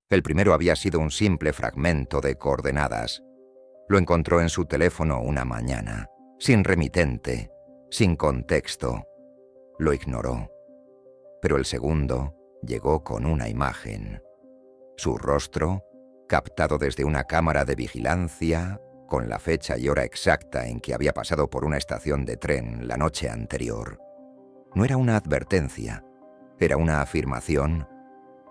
El primero había sido un simple fragmento de coordenadas. Lo encontró en su teléfono una mañana, sin remitente, sin contexto. Lo ignoró. Pero el segundo llegó con una imagen. Su rostro, captado desde una cámara de vigilancia, con la fecha y hora exacta en que había pasado por una estación de tren la noche anterior. No era una advertencia, era una afirmación.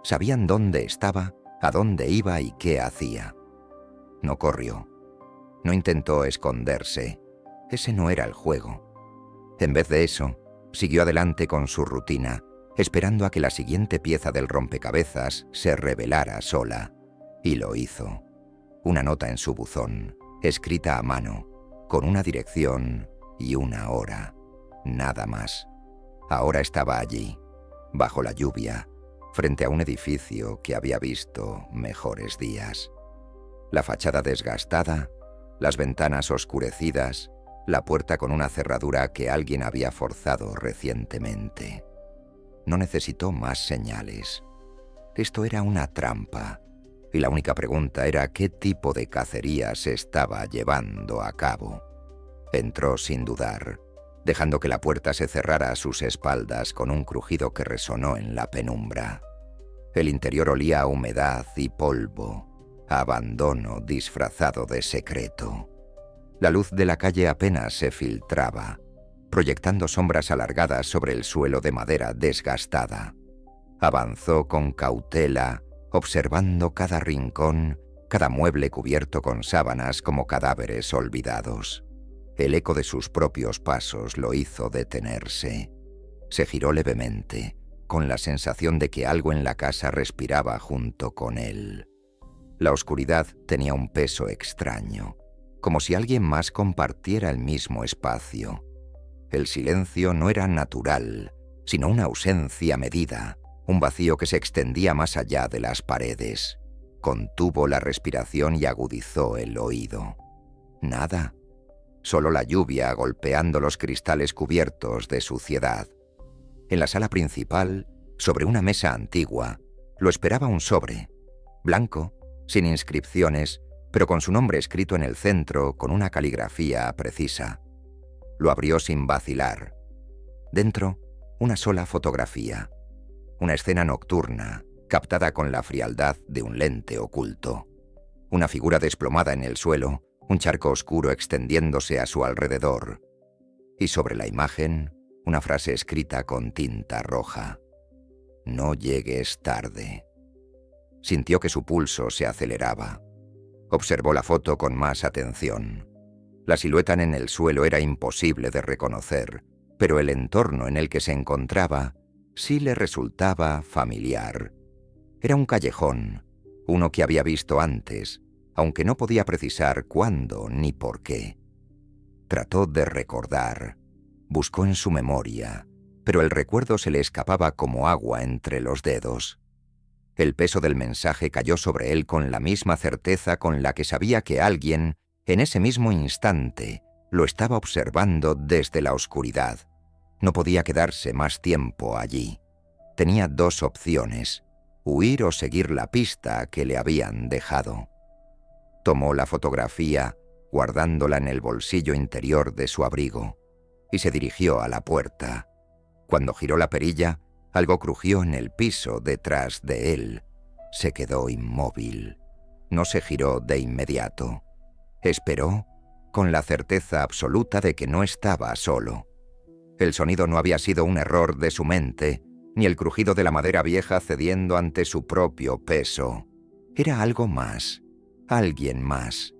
Sabían dónde estaba, a dónde iba y qué hacía. No corrió. No intentó esconderse. Ese no era el juego. En vez de eso, siguió adelante con su rutina, esperando a que la siguiente pieza del rompecabezas se revelara sola. Y lo hizo. Una nota en su buzón, escrita a mano, con una dirección y una hora. Nada más. Ahora estaba allí, bajo la lluvia, frente a un edificio que había visto mejores días. La fachada desgastada, las ventanas oscurecidas, la puerta con una cerradura que alguien había forzado recientemente. No necesitó más señales. Esto era una trampa, y la única pregunta era qué tipo de cacería se estaba llevando a cabo. Entró sin dudar, dejando que la puerta se cerrara a sus espaldas con un crujido que resonó en la penumbra. El interior olía a humedad y polvo, a abandono disfrazado de secreto. La luz de la calle apenas se filtraba, proyectando sombras alargadas sobre el suelo de madera desgastada. Avanzó con cautela, observando cada rincón, cada mueble cubierto con sábanas como cadáveres olvidados. El eco de sus propios pasos lo hizo detenerse. Se giró levemente, con la sensación de que algo en la casa respiraba junto con él. La oscuridad tenía un peso extraño, como si alguien más compartiera el mismo espacio. El silencio no era natural, sino una ausencia medida, un vacío que se extendía más allá de las paredes. Contuvo la respiración y agudizó el oído. Nada. Solo la lluvia golpeando los cristales cubiertos de suciedad. En la sala principal, sobre una mesa antigua, lo esperaba un sobre, blanco, sin inscripciones, pero con su nombre escrito en el centro con una caligrafía precisa. Lo abrió sin vacilar. Dentro, una sola fotografía. Una escena nocturna, captada con la frialdad de un lente oculto. Una figura desplomada en el suelo, un charco oscuro extendiéndose a su alrededor. Y sobre la imagen, una frase escrita con tinta roja. No llegues tarde. Sintió que su pulso se aceleraba. Observó la foto con más atención. La silueta en el suelo era imposible de reconocer, pero el entorno en el que se encontraba sí le resultaba familiar. Era un callejón, uno que había visto antes, aunque no podía precisar cuándo ni por qué. Trató de recordar, buscó en su memoria, pero el recuerdo se le escapaba como agua entre los dedos. El peso del mensaje cayó sobre él con la misma certeza con la que sabía que alguien, en ese mismo instante, lo estaba observando desde la oscuridad. No podía quedarse más tiempo allí. Tenía dos opciones: huir o seguir la pista que le habían dejado. Tomó la fotografía, guardándola en el bolsillo interior de su abrigo, y se dirigió a la puerta. Cuando giró la perilla, algo crujió en el piso detrás de él. Se quedó inmóvil. No se giró de inmediato. Esperó, con la certeza absoluta de que no estaba solo. El sonido no había sido un error de su mente, ni el crujido de la madera vieja cediendo ante su propio peso. Era algo más, alguien más.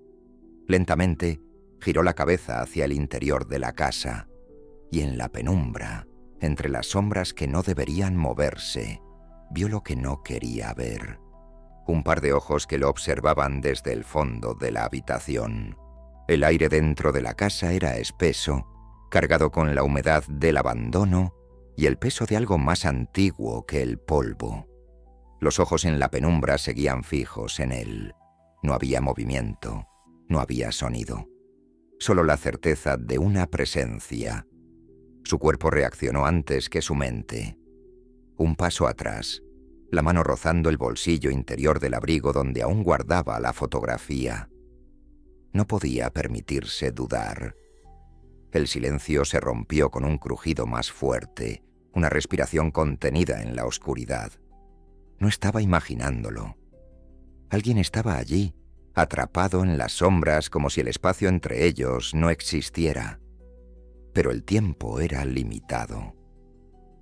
Lentamente, giró la cabeza hacia el interior de la casa, y en la penumbra, entre las sombras que no deberían moverse, vio lo que no quería ver. Un par de ojos que lo observaban desde el fondo de la habitación. El aire dentro de la casa era espeso, cargado con la humedad del abandono y el peso de algo más antiguo que el polvo. Los ojos en la penumbra seguían fijos en él. No había movimiento, no había sonido. Solo la certeza de una presencia. Su cuerpo reaccionó antes que su mente. Un paso atrás. la mano rozando el bolsillo interior del abrigo donde aún guardaba la fotografía. No podía permitirse dudar. El silencio se rompió con un crujido más fuerte, una respiración contenida en la oscuridad. No estaba imaginándolo. Alguien estaba allí, atrapado en las sombras como si el espacio entre ellos no existiera. Pero el tiempo era limitado.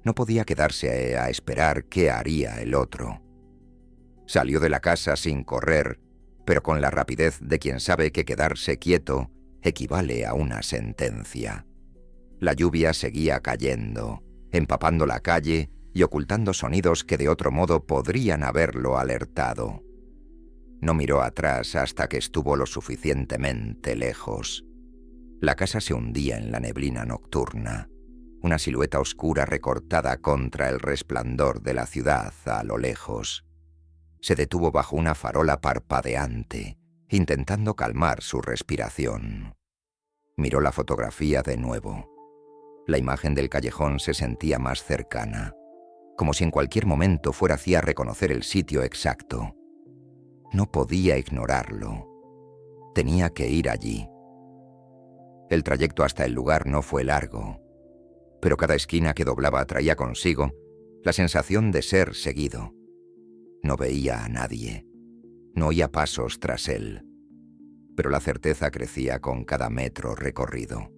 No podía quedarse a esperar qué haría el otro. Salió de la casa sin correr, pero con la rapidez de quien sabe que quedarse quieto equivale a una sentencia. La lluvia seguía cayendo, empapando la calle y ocultando sonidos que de otro modo podrían haberlo alertado. No miró atrás hasta que estuvo lo suficientemente lejos. La casa se hundía en la neblina nocturna, una silueta oscura recortada contra el resplandor de la ciudad a lo lejos. Se detuvo bajo una farola parpadeante, intentando calmar su respiración. Miró la fotografía de nuevo. La imagen del callejón se sentía más cercana, como si en cualquier momento fuera hacia reconocer el sitio exacto. No podía ignorarlo. Tenía que ir allí. El trayecto hasta el lugar no fue largo, pero cada esquina que doblaba traía consigo la sensación de ser seguido. No veía a nadie, no oía pasos tras él, pero la certeza crecía con cada metro recorrido.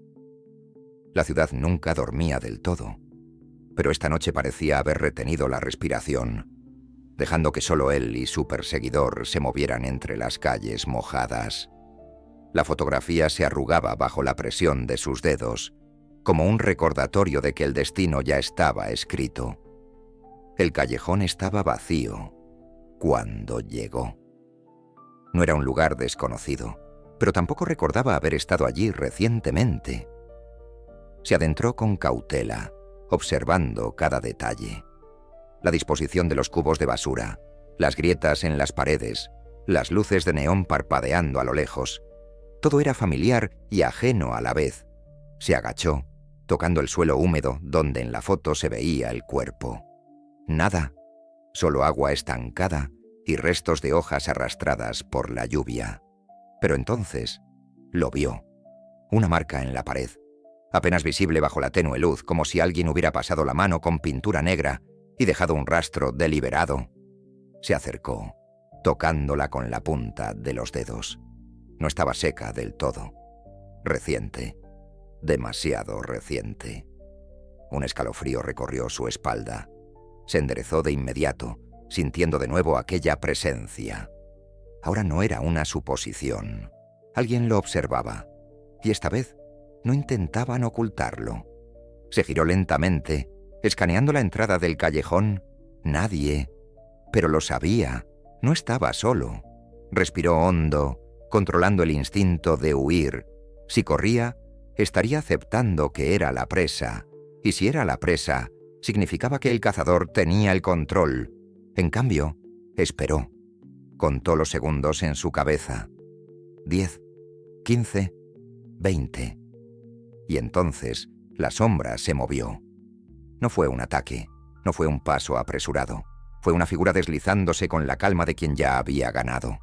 La ciudad nunca dormía del todo, pero esta noche parecía haber retenido la respiración, dejando que solo él y su perseguidor se movieran entre las calles mojadas. La fotografía se arrugaba bajo la presión de sus dedos, como un recordatorio de que el destino ya estaba escrito. El callejón estaba vacío cuando llegó. No era un lugar desconocido, pero tampoco recordaba haber estado allí recientemente. Se adentró con cautela, observando cada detalle. La disposición de los cubos de basura, las grietas en las paredes, las luces de neón parpadeando a lo lejos. Todo era familiar y ajeno a la vez. Se agachó, tocando el suelo húmedo donde en la foto se veía el cuerpo. Nada, solo agua estancada y restos de hojas arrastradas por la lluvia. Pero entonces lo vio. Una marca en la pared, apenas visible bajo la tenue luz, como si alguien hubiera pasado la mano con pintura negra y dejado un rastro deliberado. Se acercó, tocándola con la punta de los dedos. No estaba seca del todo. Reciente, demasiado reciente. Un escalofrío recorrió su espalda. Se enderezó de inmediato, sintiendo de nuevo aquella presencia. Ahora no era una suposición. Alguien lo observaba, y esta vez no intentaban ocultarlo. Se giró lentamente, escaneando la entrada del callejón. Nadie. Pero lo sabía, no estaba solo. Respiró hondo, controlando el instinto de huir. Si corría, estaría aceptando que era la presa, y si era la presa, significaba que el cazador tenía el control. En cambio, esperó. Contó los segundos en su cabeza. 10, 15, 20. Y entonces la sombra se movió. No fue un ataque, no fue un paso apresurado. Fue una figura deslizándose con la calma de quien ya había ganado.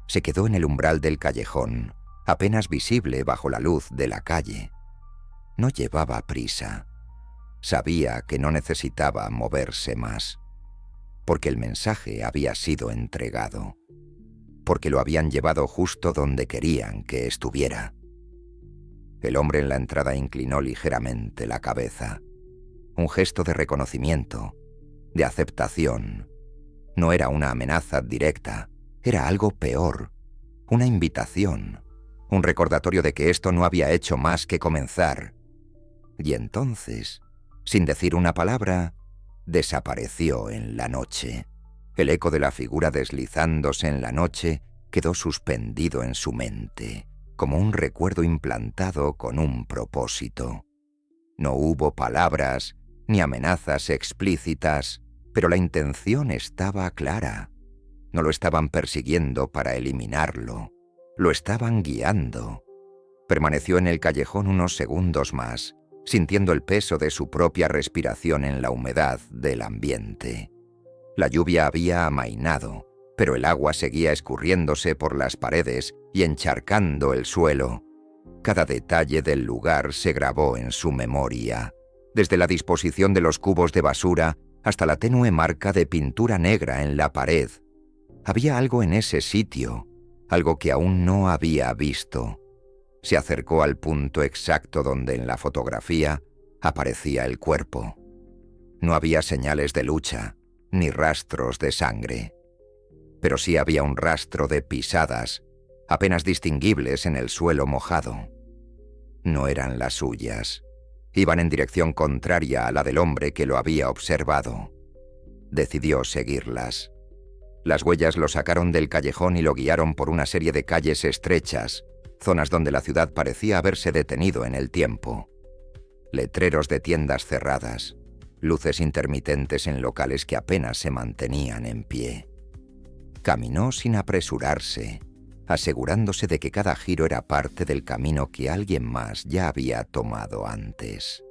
Se quedó en el umbral del callejón, apenas visible bajo la luz de la calle. No llevaba prisa. Sabía que no necesitaba moverse más, porque el mensaje había sido entregado, porque lo habían llevado justo donde querían que estuviera. El hombre en la entrada inclinó ligeramente la cabeza, un gesto de reconocimiento, de aceptación. No era una amenaza directa, era algo peor, una invitación, un recordatorio de que esto no había hecho más que comenzar. Y entonces, sin decir una palabra, desapareció en la noche. El eco de la figura deslizándose en la noche quedó suspendido en su mente, como un recuerdo implantado con un propósito. No hubo palabras ni amenazas explícitas, pero la intención estaba clara. No lo estaban persiguiendo para eliminarlo, lo estaban guiando. Permaneció en el callejón unos segundos más, sintiendo el peso de su propia respiración en la humedad del ambiente. La lluvia había amainado, pero el agua seguía escurriéndose por las paredes y encharcando el suelo. Cada detalle del lugar se grabó en su memoria, desde la disposición de los cubos de basura hasta la tenue marca de pintura negra en la pared. Había algo en ese sitio, algo que aún no había visto. Se acercó al punto exacto donde en la fotografía aparecía el cuerpo. No había señales de lucha, ni rastros de sangre. Pero sí había un rastro de pisadas, apenas distinguibles en el suelo mojado. No eran las suyas. Iban en dirección contraria a la del hombre que lo había observado. Decidió seguirlas. Las huellas lo sacaron del callejón y lo guiaron por una serie de calles estrechas, zonas donde la ciudad parecía haberse detenido en el tiempo. Letreros de tiendas cerradas, luces intermitentes en locales que apenas se mantenían en pie. Caminó sin apresurarse, asegurándose de que cada giro era parte del camino que alguien más ya había tomado antes.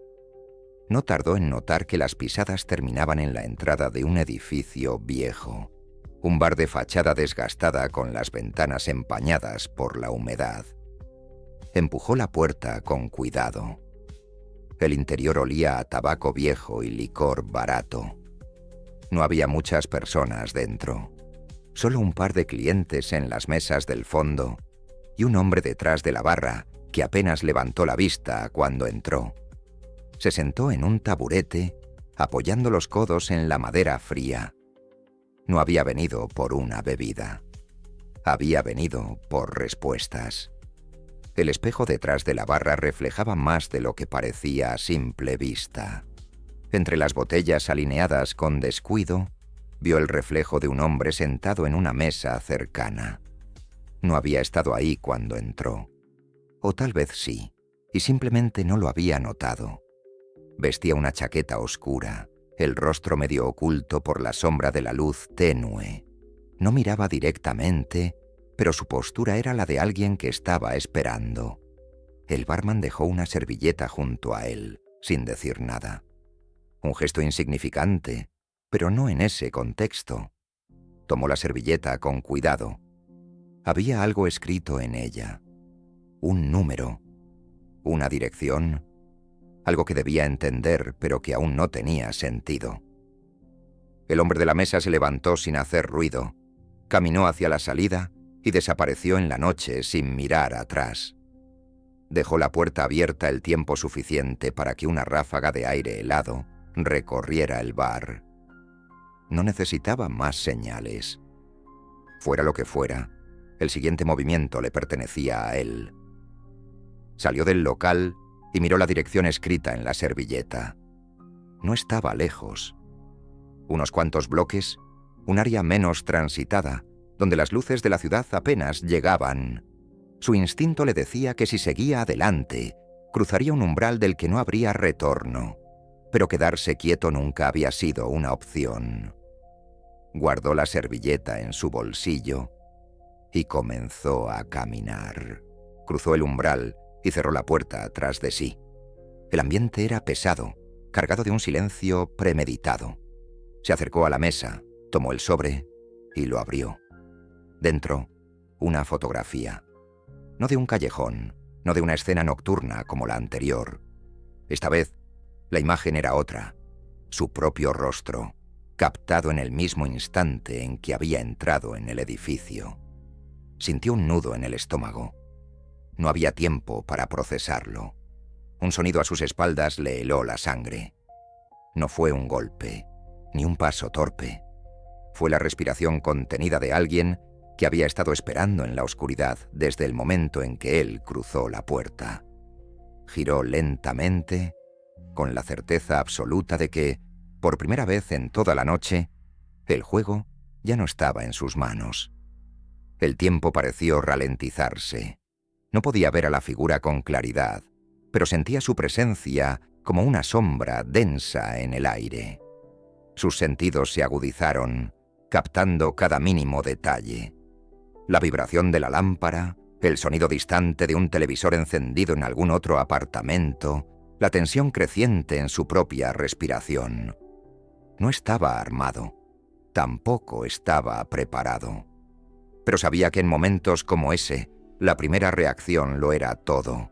No tardó en notar que las pisadas terminaban en la entrada de un edificio viejo, un bar de fachada desgastada con las ventanas empañadas por la humedad. Empujó la puerta con cuidado. El interior olía a tabaco viejo y licor barato. No había muchas personas dentro. Solo un par de clientes en las mesas del fondo y un hombre detrás de la barra que apenas levantó la vista cuando entró. Se sentó en un taburete, apoyando los codos en la madera fría. No había venido por una bebida. Había venido por respuestas. El espejo detrás de la barra reflejaba más de lo que parecía a simple vista. Entre las botellas alineadas con descuido, vio el reflejo de un hombre sentado en una mesa cercana. No había estado ahí cuando entró. O tal vez sí, y simplemente no lo había notado. Vestía una chaqueta oscura, el rostro medio oculto por la sombra de la luz tenue. No miraba directamente, pero su postura era la de alguien que estaba esperando. El barman dejó una servilleta junto a él, sin decir nada. Un gesto insignificante, pero no en ese contexto. Tomó la servilleta con cuidado. Había algo escrito en ella. Un número. Una dirección. Algo que debía entender, pero que aún no tenía sentido. El hombre de la mesa se levantó sin hacer ruido, caminó hacia la salida y desapareció en la noche sin mirar atrás. Dejó la puerta abierta el tiempo suficiente para que una ráfaga de aire helado recorriera el bar. No necesitaba más señales. Fuera lo que fuera, el siguiente movimiento le pertenecía a él. Salió del local y miró la dirección escrita en la servilleta. No estaba lejos. Unos cuantos bloques, un área menos transitada, donde las luces de la ciudad apenas llegaban. Su instinto le decía que si seguía adelante, cruzaría un umbral del que no habría retorno, pero quedarse quieto nunca había sido una opción. Guardó la servilleta en su bolsillo y comenzó a caminar. Cruzó el umbral y cerró la puerta tras de sí. El ambiente era pesado, cargado de un silencio premeditado. Se acercó a la mesa, tomó el sobre y lo abrió. Dentro, una fotografía. No de un callejón, no de una escena nocturna como la anterior. Esta vez, la imagen era otra, su propio rostro, captado en el mismo instante en que había entrado en el edificio. Sintió un nudo en el estómago. No había tiempo para procesarlo. Un sonido a sus espaldas le heló la sangre. No fue un golpe, ni un paso torpe. Fue la respiración contenida de alguien que había estado esperando en la oscuridad desde el momento en que él cruzó la puerta. Giró lentamente, con la certeza absoluta de que, por primera vez en toda la noche, el juego ya no estaba en sus manos. El tiempo pareció ralentizarse. No podía ver a la figura con claridad, pero sentía su presencia como una sombra densa en el aire. Sus sentidos se agudizaron, captando cada mínimo detalle. La vibración de la lámpara, el sonido distante de un televisor encendido en algún otro apartamento, la tensión creciente en su propia respiración. No estaba armado. Tampoco estaba preparado. Pero sabía que en momentos como ese, la primera reacción lo era todo.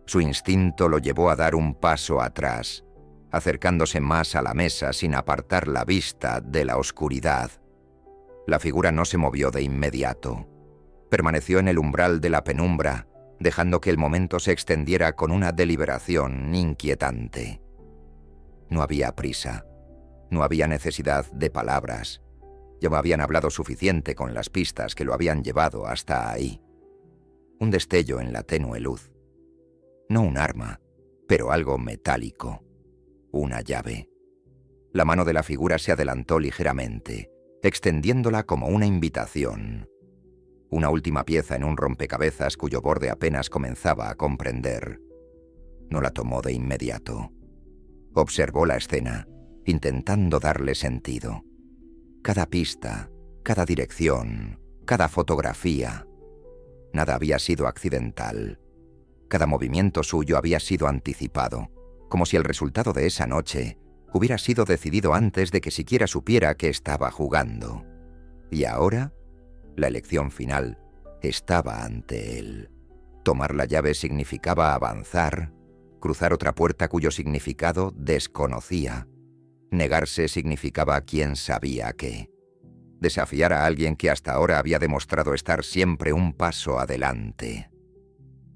Su instinto lo llevó a dar un paso atrás, acercándose más a la mesa sin apartar la vista de la oscuridad. La figura no se movió de inmediato. Permaneció en el umbral de la penumbra, dejando que el momento se extendiera con una deliberación inquietante. No había prisa, no había necesidad de palabras. Ya me habían hablado suficiente con las pistas que lo habían llevado hasta ahí. Un destello en la tenue luz. No un arma, pero algo metálico. Una llave. La mano de la figura se adelantó ligeramente, extendiéndola como una invitación. Una última pieza en un rompecabezas cuyo borde apenas comenzaba a comprender. No la tomó de inmediato. Observó la escena, intentando darle sentido. Cada pista, cada dirección, cada fotografía. Nada había sido accidental. Cada movimiento suyo había sido anticipado, como si el resultado de esa noche hubiera sido decidido antes de que siquiera supiera que estaba jugando. Y ahora, la elección final estaba ante él. Tomar la llave significaba avanzar, cruzar otra puerta cuyo significado desconocía. Negarse significaba quién sabía qué. Desafiar a alguien que hasta ahora había demostrado estar siempre un paso adelante.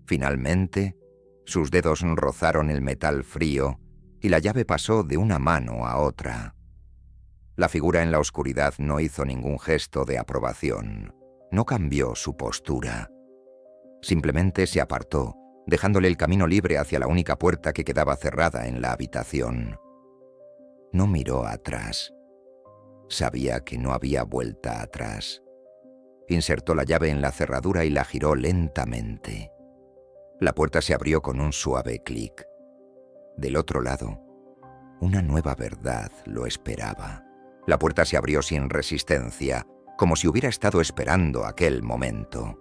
Finalmente, sus dedos rozaron el metal frío y la llave pasó de una mano a otra. La figura en la oscuridad no hizo ningún gesto de aprobación. No cambió su postura. Simplemente se apartó, dejándole el camino libre hacia la única puerta que quedaba cerrada en la habitación. No miró atrás. Sabía que no había vuelta atrás. Insertó la llave en la cerradura y la giró lentamente. La puerta se abrió con un suave clic. Del otro lado, una nueva verdad lo esperaba. La puerta se abrió sin resistencia, como si hubiera estado esperando aquel momento.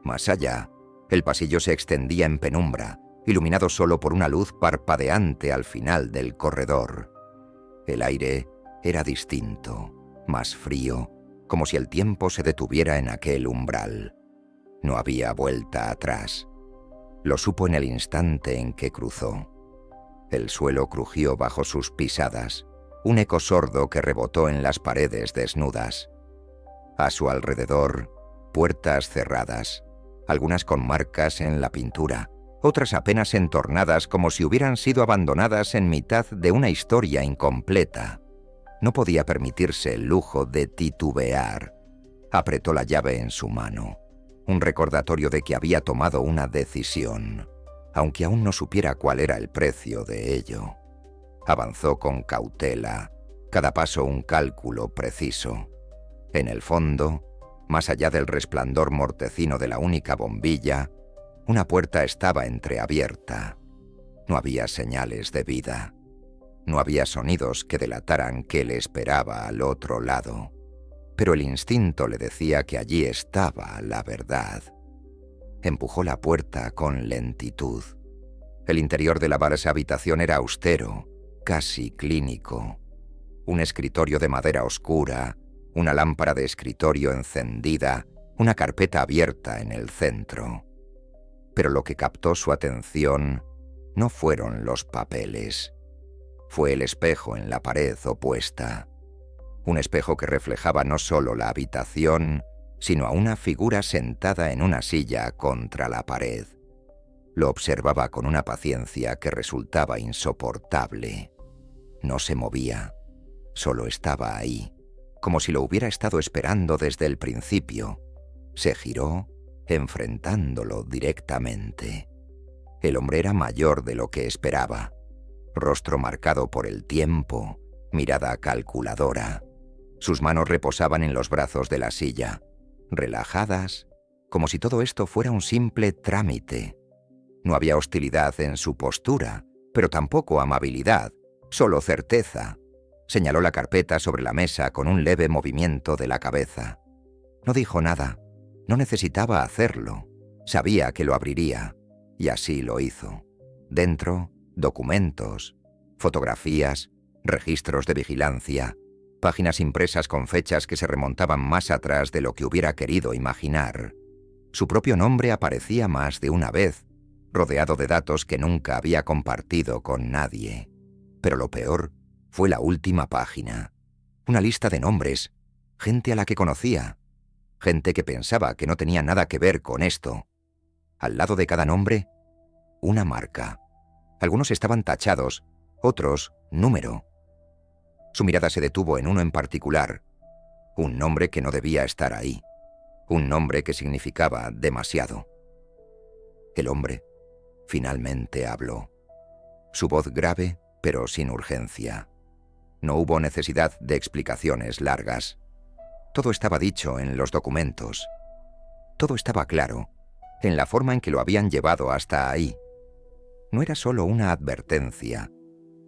Más allá, el pasillo se extendía en penumbra, iluminado solo por una luz parpadeante al final del corredor. El aire era distinto, más frío, como si el tiempo se detuviera en aquel umbral. No había vuelta atrás. Lo supo en el instante en que cruzó. El suelo crujió bajo sus pisadas, un eco sordo que rebotó en las paredes desnudas. A su alrededor, puertas cerradas, algunas con marcas en la pintura, otras apenas entornadas como si hubieran sido abandonadas en mitad de una historia incompleta. No podía permitirse el lujo de titubear. Apretó la llave en su mano, un recordatorio de que había tomado una decisión, aunque aún no supiera cuál era el precio de ello. Avanzó con cautela, cada paso un cálculo preciso. En el fondo, más allá del resplandor mortecino de la única bombilla, una puerta estaba entreabierta. No había señales de vida. No había sonidos que delataran qué le esperaba al otro lado. Pero el instinto le decía que allí estaba la verdad. Empujó la puerta con lentitud. El interior de la valiosa habitación era austero, casi clínico. Un escritorio de madera oscura, una lámpara de escritorio encendida, una carpeta abierta en el centro. Pero lo que captó su atención no fueron los papeles. Fue el espejo en la pared opuesta. Un espejo que reflejaba no solo la habitación, sino a una figura sentada en una silla contra la pared. Lo observaba con una paciencia que resultaba insoportable. No se movía, solo estaba ahí, como si lo hubiera estado esperando desde el principio. Se giró, enfrentándolo directamente. El hombre era mayor de lo que esperaba. Rostro marcado por el tiempo, mirada calculadora. Sus manos reposaban en los brazos de la silla, relajadas, como si todo esto fuera un simple trámite. No había hostilidad en su postura, pero tampoco amabilidad, solo certeza. Señaló la carpeta sobre la mesa con un leve movimiento de la cabeza. No dijo nada, no necesitaba hacerlo. Sabía que lo abriría, y así lo hizo. Dentro, documentos, fotografías, registros de vigilancia, Páginas impresas con fechas que se remontaban más atrás de lo que hubiera querido imaginar. Su propio nombre aparecía más de una vez, rodeado de datos que nunca había compartido con nadie. Pero lo peor fue la última página. Una lista de nombres, gente a la que conocía, gente que pensaba que no tenía nada que ver con esto. Al lado de cada nombre, una marca. Algunos estaban tachados, otros número. Su mirada se detuvo en uno en particular, un nombre que no debía estar ahí, un nombre que significaba demasiado. El hombre finalmente habló. Su voz grave, pero sin urgencia. No hubo necesidad de explicaciones largas. Todo estaba dicho en los documentos. Todo estaba claro, en la forma en que lo habían llevado hasta ahí. No era solo una advertencia,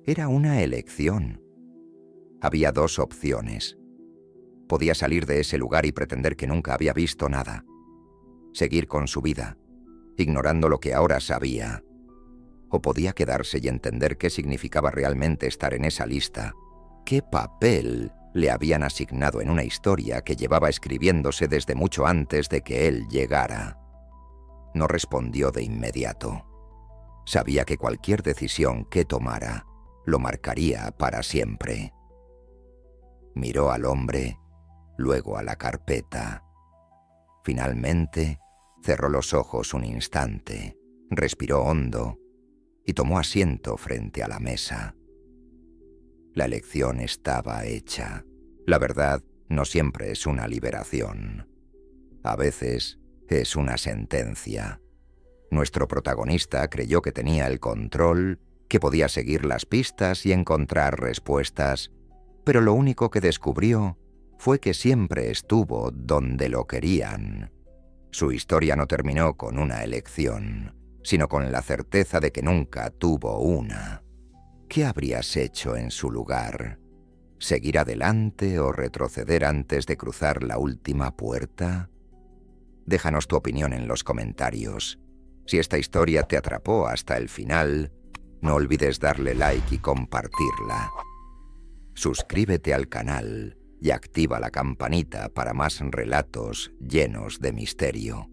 era una elección. Había dos opciones. Podía salir de ese lugar y pretender que nunca había visto nada. Seguir con su vida, ignorando lo que ahora sabía. O podía quedarse y entender qué significaba realmente estar en esa lista, qué papel le habían asignado en una historia que llevaba escribiéndose desde mucho antes de que él llegara. No respondió de inmediato. Sabía que cualquier decisión que tomara lo marcaría para siempre. Miró al hombre, luego a la carpeta. Finalmente, cerró los ojos un instante, respiró hondo y tomó asiento frente a la mesa. La elección estaba hecha. La verdad no siempre es una liberación. A veces es una sentencia. Nuestro protagonista creyó que tenía el control, que podía seguir las pistas y encontrar respuestas, pero lo único que descubrió fue que siempre estuvo donde lo querían. Su historia no terminó con una elección, sino con la certeza de que nunca tuvo una. ¿Qué habrías hecho en su lugar? ¿Seguir adelante o retroceder antes de cruzar la última puerta? Déjanos tu opinión en los comentarios. Si esta historia te atrapó hasta el final, no olvides darle like y compartirla. Suscríbete al canal y activa la campanita para más relatos llenos de misterio.